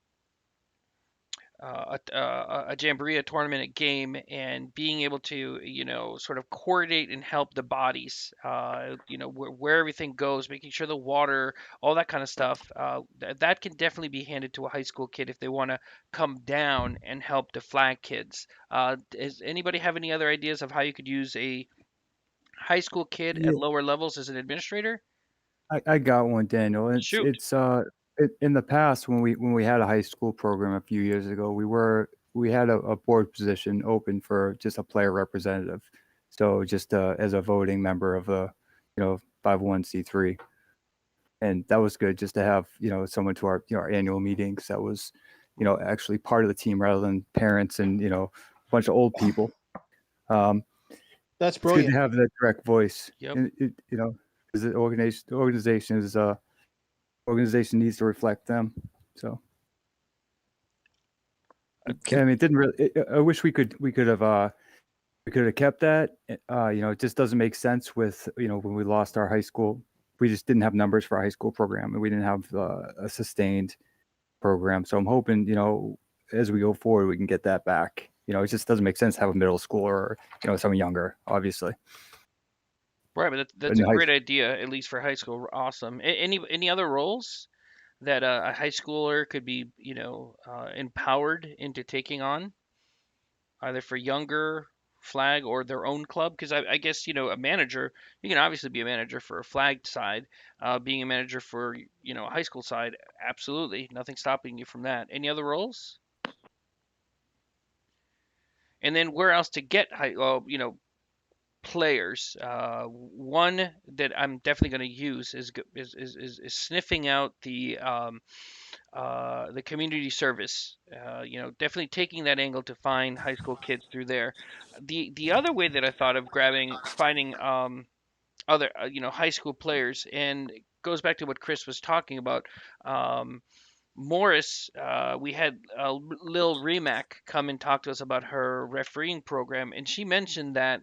a jamboree, a tournament, a game, and being able to, sort of coordinate and help the bodies, where everything goes, making sure the water, all that kind of stuff, that can definitely be handed to a high school kid if they want to come down and help the flag kids. Does anybody have any other ideas of how you could use a high school kid at Yeah, lower levels as an administrator? I got one, Daniel. Shoot. In the past when we had a high school program a few years ago, we had a board position open for just a player representative. So just as a voting member of a 501c3, and that was good just to have someone to our annual meetings that was actually part of the team rather than parents and a bunch of old people. That's It's good to brilliant. have that direct voice. Yep. And because the organization needs to reflect them. So I mean, it didn't really. I wish we could have kept that. It just doesn't make sense with when we lost our high school. We just didn't have numbers for our high school program, and we didn't have a sustained program. So I'm hoping as we go forward, we can get that back. It just doesn't make sense to have a middle schooler or someone younger, obviously. Right, but that's a great idea, at least for high school. Awesome. Any other roles that a high schooler could be, empowered into taking on, either for younger flag or their own club? Because I guess, a manager, you can obviously be a manager for a flag side, being a manager for, a high school side, absolutely. Nothing stopping you from that. Any other roles? And then where else to get players. One that I'm definitely going to use is sniffing out the community service. Definitely taking that angle to find high school kids through there. The other way that I thought of finding other high school players, and it goes back to what Chris was talking about. Morris, we had Lil Remac come and talk to us about her refereeing program, and she mentioned that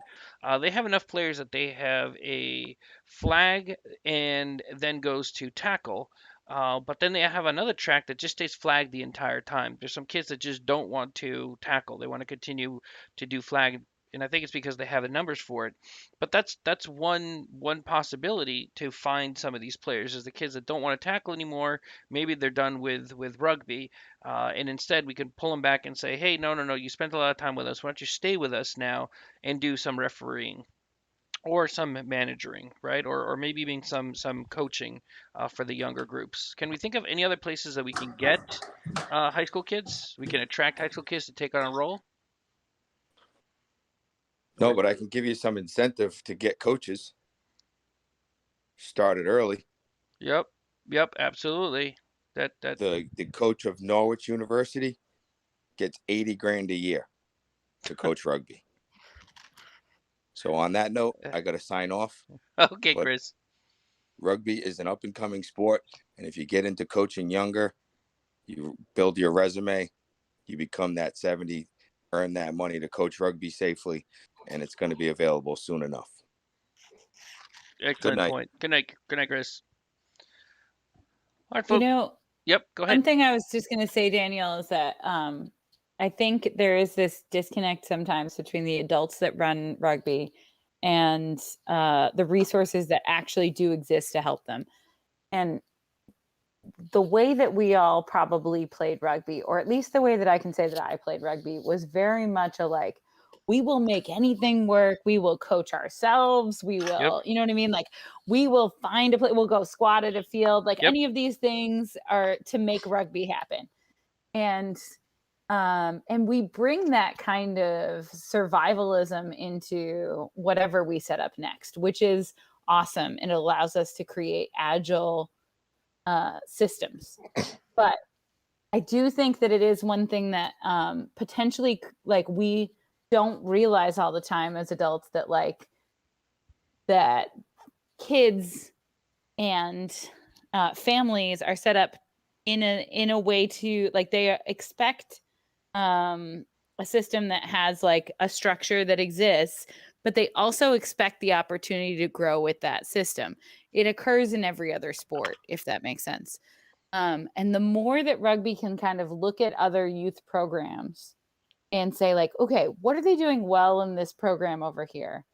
they have enough players that they have a flag and then goes to tackle. But then they have another track that just stays flag the entire time. There's some kids that just don't want to tackle; they want to continue to do flag, and I think it's because they have the numbers for it. But that's one possibility to find some of these players is the kids that don't want to tackle anymore. Maybe they're done with rugby, and instead we can pull them back and say, hey, no, you spent a lot of time with us. Why don't you stay with us now and do some refereeing or some managing, right? Or maybe even some coaching for the younger groups. Can we think of any other places that we can get high school kids? We can attract high school kids to take on a role. No, but I can give you some incentive to get coaches started early. Yep, absolutely. The coach of Norwich University gets 80 grand a year to coach rugby. So on that note, I got to sign off. Okay, but Chris. Rugby is an up and coming sport, and if you get into coaching younger, you build your resume, you become that 70, earn that money to coach rugby safely, and it's going to be available soon enough. Excellent point. Good night, Chris. All right, You folks. know, Yep, go ahead. one thing I was just going to say, Daniel, is that I think there is this disconnect sometimes between the adults that run rugby and the resources that actually do exist to help them. And the way that we all probably played rugby, or at least the way that I can say that I played rugby, was very much a like, we will make anything work. We will coach ourselves. We will, you know what I mean? Like, we will find a play. We'll go squat at a field. Like, any of these things are to make rugby happen. And we bring that kind of survivalism into whatever we set up next, which is awesome. And it allows us to create agile systems. But I do think that it is one thing that potentially, like, we don't realize all the time as adults that, like, that kids and families are set up in a way to, like, they expect a system that has like a structure that exists, but they also expect the opportunity to grow with that system. It occurs in every other sport, if that makes sense. And the more that rugby can kind of look at other youth programs and say, like, okay, what are they doing well in this program over here?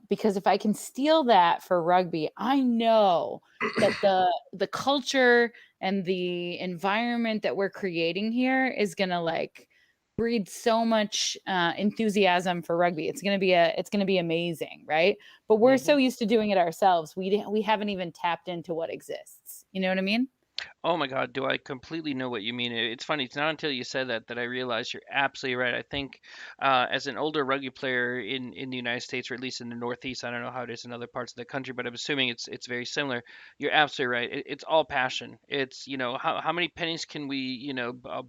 Because if I can steal that for rugby, I know that the culture and the environment that we're creating here is gonna, like, breeds so much enthusiasm for rugby. It's gonna be amazing, right? But we're so used to doing it ourselves. We haven't even tapped into what exists. You know what I mean? Oh my God, do I completely know what you mean? It's funny. It's not until you said that I realized you're absolutely right. I think as an older rugby player in the United States, or at least in the Northeast, I don't know how it is in other parts of the country, but I'm assuming it's very similar. You're absolutely right. It's all passion. It's, how many pennies can we,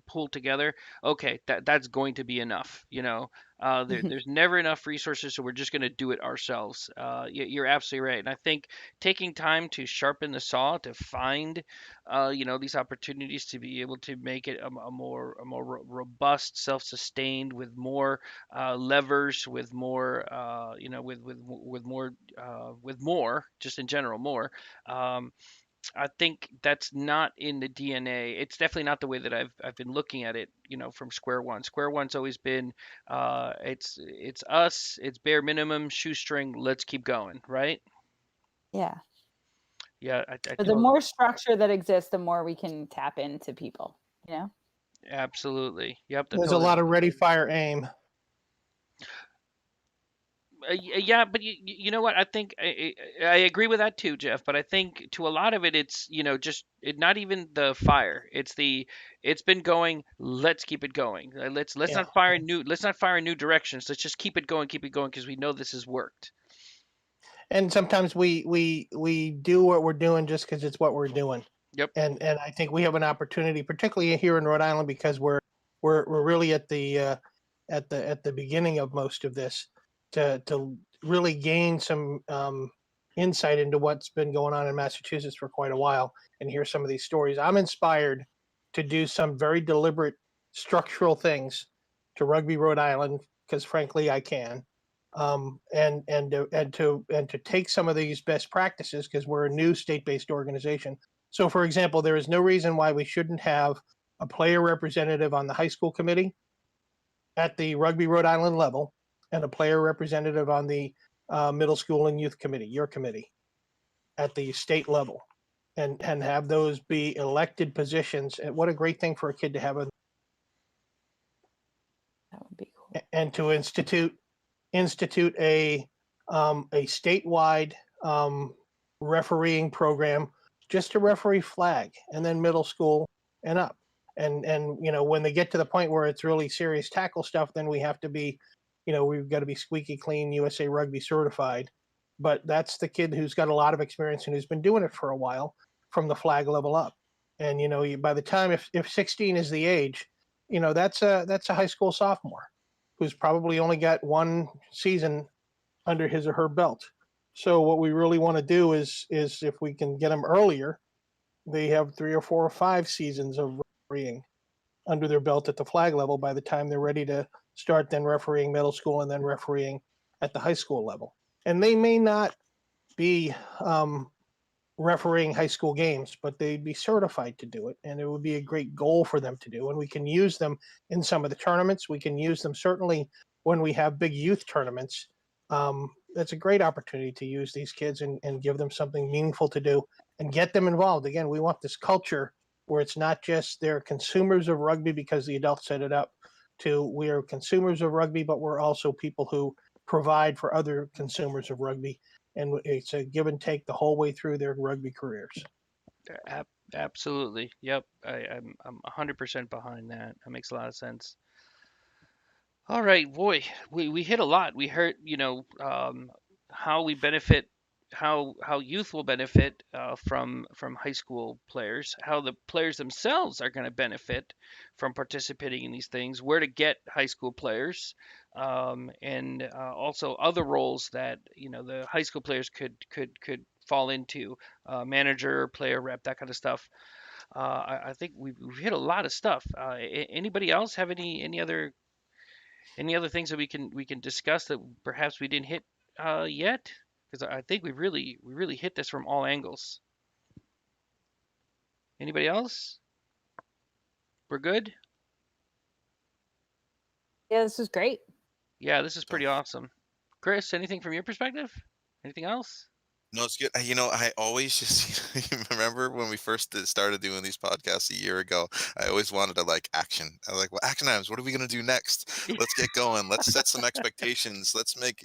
pull together? Okay, that's going to be enough. There's never enough resources, so we're just going to do it ourselves. You're absolutely right. And I think taking time to sharpen the saw to find these opportunities to be able to make it a more robust, self-sustained, with more levers, with more with more, just in general, more. Um, I think that's not in the DNA. It's definitely not the way that I've been looking at it, from square one. Square one's always been it's us, it's bare minimum, shoestring, let's keep going, right? Yeah. Yeah, I But the more structure that exists, the more we can tap into people. You know. absolutely. Yep, that There's a totally. lot of ready, fire, aim. Yeah, but you know what? I think I agree with that too, Jeff. But I think to a lot of it, it's just not even the fire. It's been going. Let's keep it going. Let's Yeah. not fire new. Let's not fire in new directions. Let's just keep it going, because we know this has worked. And sometimes we do what we're doing just because it's what we're doing. Yep. And I think we have an opportunity, particularly here in Rhode Island, because we're really at the beginning of most of this, to really gain some insight into what's been going on in Massachusetts for quite a while, and hear some of these stories. I'm inspired to do some very deliberate structural things to Rugby Rhode Island, because frankly I can, and to take some of these best practices, because we're a new state-based organization. So, for example, there is no reason why we shouldn't have a player representative on the high school committee at the Rugby Rhode Island level, and a player representative on the middle school and youth committee, your committee, at the state level, and have those be elected positions. And what a great thing for a kid to have That would be cool. and to institute a statewide refereeing program, just to referee flag, and then middle school and up. And when they get to the point where it's really serious tackle stuff, then we have to be, we've got to be squeaky clean USA Rugby certified. But that's the kid who's got a lot of experience and who's been doing it for a while, from the flag level up. And by the time, if 16 is the age, that's a high school sophomore who's probably only got one season under his or her belt. So what we really want to do is if we can get them earlier, they have 3 or 4 or 5 seasons of refereeing under their belt at the flag level by the time they're ready to start then refereeing middle school and then refereeing at the high school level. And they may not be refereeing high school games, but they'd be certified to do it, and it would be a great goal for them to do. And we can use them in some of the tournaments. We can use them certainly when we have big youth tournaments. That's a great opportunity to use these kids and give them something meaningful to do and get them involved. Again, we want this culture where it's not just they're consumers of rugby because the adults set it up, to we are consumers of rugby, but we're also people who provide for other consumers of rugby, and it's a give and take the whole way through their rugby careers. Absolutely. Yep. I'm 100% behind that. That makes a lot of sense. All right, boy, we hit a lot. We heard, how we benefit, how youth will benefit from high school players, how the players themselves are going to benefit from participating in these things, where to get high school players, and also other roles that the high school players could fall into, manager, player rep, that kind of stuff. I think we've hit a lot of stuff. Anybody else have any other things that we can discuss that perhaps we didn't hit yet? Because I think we really hit this from all angles. Anybody else? We're good? Yeah, this was great. Yeah, this is pretty awesome. Chris, anything from your perspective? Anything else? No, it's good. You know, I always just remember when we first started doing these podcasts a year ago. I always wanted to like action. I was like, well, action items. What are we gonna do next? Let's get going. Let's set some expectations. Let's make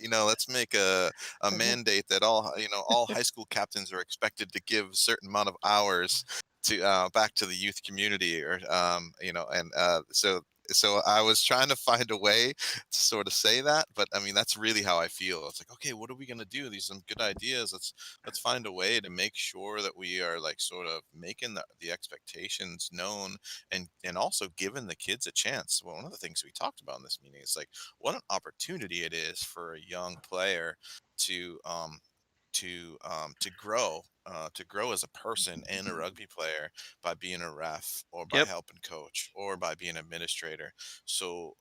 a mandate that all high school captains are expected to give a certain amount of hours to back to the youth community, or and so I was trying to find a way to sort of say that, but I mean that's really how I feel. It's like, okay, what are we gonna do? These are some good ideas. Let's find a way to make sure that we are like sort of making the expectations known, and also giving the kids a chance. Well, one of the things we talked about in this meeting is like what an opportunity it is for a young player to to grow as a person and a rugby player by being a ref or by Yep. helping coach or by being administrator. So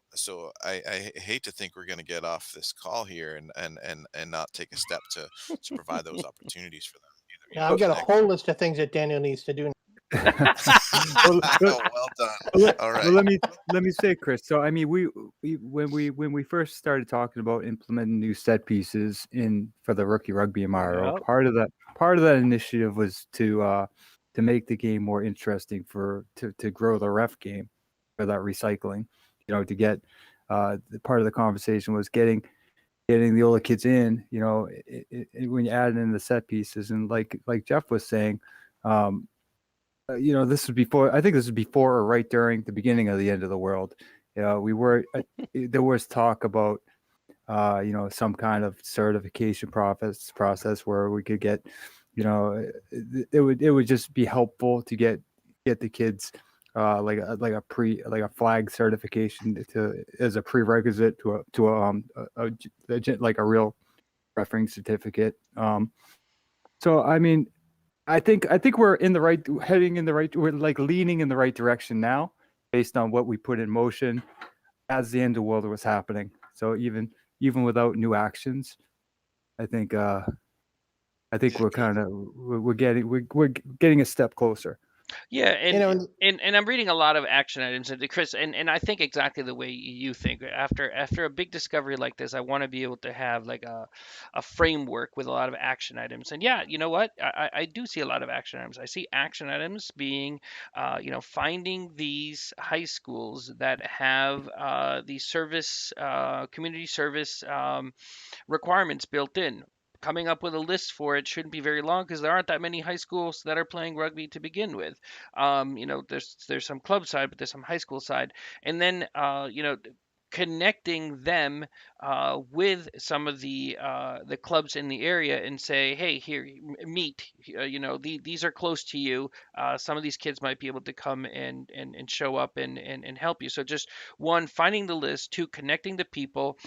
I hate to think we're going to get off this call here and not take a step to provide those opportunities for them. Now Either I've got a next. whole list of things that Daniel needs to do. well, well, Well done. let, All well, right. let me say, Chris. So I mean, we when we first started talking about implementing new set pieces in for the rookie rugby MRO, Yep. part of that initiative was to make the game more interesting to grow the ref game for that recycling. You know, to get part of the conversation was getting the older kids in. You know, when you add in the set pieces, and like Jeff was saying. You know, this was before. I think this was before or right during the beginning of the end of the world. We were there was talk about some kind of certification process where we could get, it would just be helpful to get the kids like a flag certification as a prerequisite like a real refereeing certificate. So I mean, I think we're we're like leaning in the right direction now, based on what we put in motion as the end of the world was happening. So even without new actions, I think we're kind of we're getting a step closer. Yeah, You know, and I'm reading a lot of action items, and Chris, and I think exactly the way you think. After a big discovery like this, I want to be able to have like a framework with a lot of action items. And yeah, you know what? I do see a lot of action items. I see action items being, finding these high schools that have these service, community service requirements built in. Coming up with a list for it shouldn't be very long because there aren't that many high schools that are playing rugby to begin with. There's some club side, but there's some high school side, and then connecting them with some of the clubs in the area and say, hey, here, meet. These are close to you. Some of these kids might be able to come and show up and help you. So just one, finding the list. Two, connecting the people.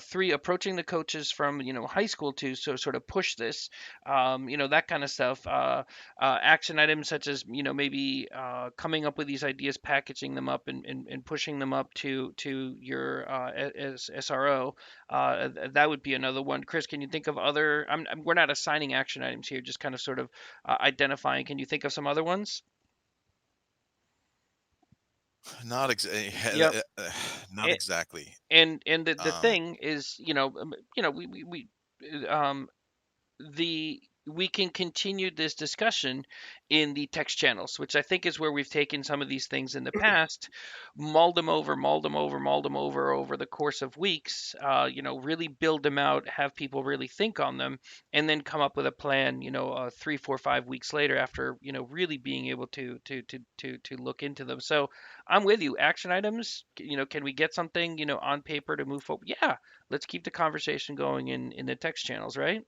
Three, approaching the coaches from high school to sort of push this. That kind of stuff. Action items such as maybe coming up with these ideas, packaging them up, and pushing them up to your as SRO. That would be another one. Chris, can you think of other? We're not assigning action items here, just kind of sort of identifying. Can you think of some other ones? Not exactly. Yep. Not exactly. And the Um, thing is, we the we can continue this discussion in the text channels, which I think is where we've taken some of these things in the past, mulled them over, over the course of weeks, really build them out, have people really think on them, and then come up with a plan, 3, 4, 5 weeks later after, really being able to look into them. So I'm with you. Action items, can we get something, on paper to move forward? Yeah, let's keep the conversation going in the text channels, right?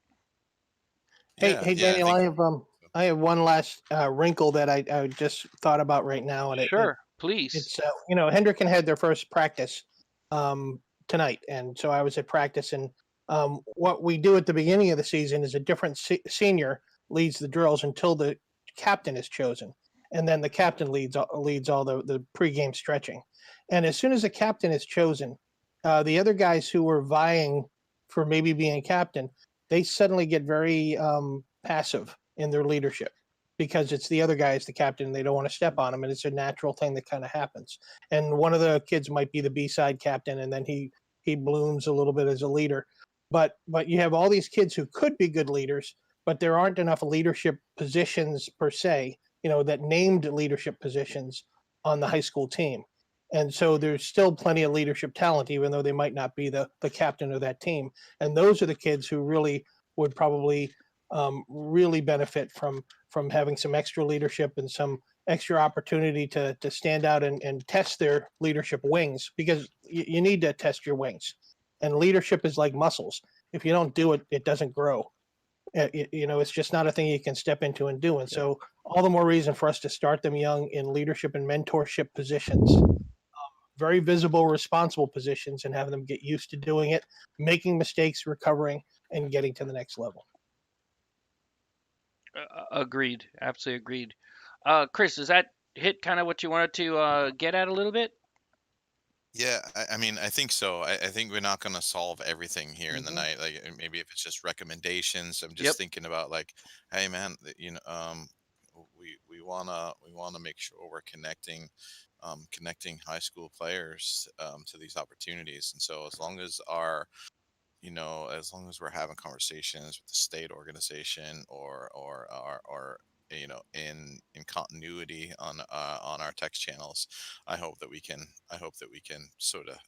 hey, yeah, I Daniel, think. I have one last wrinkle that I just thought about right now, and Sure, please. it's Hendricken had their first practice tonight, and so I was at practice, and what we do at the beginning of the season is a different senior leads the drills until the captain is chosen, and then the captain leads all the pregame stretching, and as soon as the captain is chosen, the other guys who were vying for maybe being captain, they suddenly get very passive in their leadership because it's the other guy is the captain and they don't want to step on him, and it's a natural thing that kind of happens. And one of the kids might be the B-side captain, and then he blooms a little bit as a leader. But you have all these kids who could be good leaders, but there aren't enough leadership positions per se, that named leadership positions on the high school team. And so there's still plenty of leadership talent, even though they might not be the captain of that team. And those are the kids who really would probably really benefit from having some extra leadership and some extra opportunity to stand out and test their leadership wings, because you need to test your wings. And leadership is like muscles. If you don't do it, it doesn't grow. It's just not a thing you can step into and do. And so all the more reason for us to start them young in leadership and mentorship positions, very visible, responsible positions, and have them get used to doing it, making mistakes, recovering, and getting to the next level. Agreed. Absolutely agreed. Chris, does that hit kind of what you wanted to get at a little bit? Yeah, I mean, I think so. I think we're not going to solve everything here in the Mhm. night. Like maybe if it's just recommendations, I'm Yep. just thinking about like, hey man, we wanna make sure we're connecting high school players to these opportunities. And so as long as we're having conversations with the state organization or in continuity on our text channels, I hope that we can sort of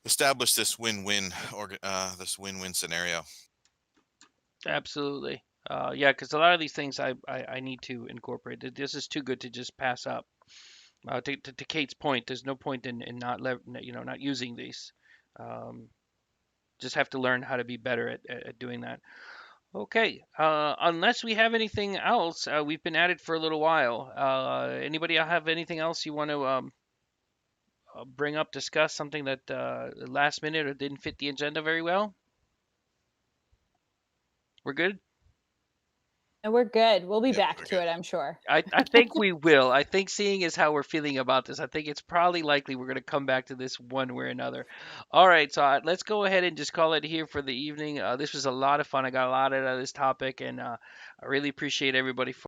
establish this win-win scenario. Absolutely. Yeah, because a lot of these things I need to incorporate. This is too good to just pass up. To Kate's point, there's no point in not using these. Um, just have to learn how to be better at doing that. Okay. Unless we have anything else, we've been at it for a little while. Anybody have anything else you want to bring up, discuss something that last minute or didn't fit the agenda very well? We're good. And we're good. We'll be Yep, back we're to good. it, I'm sure. I think we will. I think seeing as how we're feeling about this, I think it's probably likely we're going to come back to this one way or another. All right, so let's go ahead and just call it here for the evening. This was a lot of fun. I got a lot out of this topic, and I really appreciate everybody for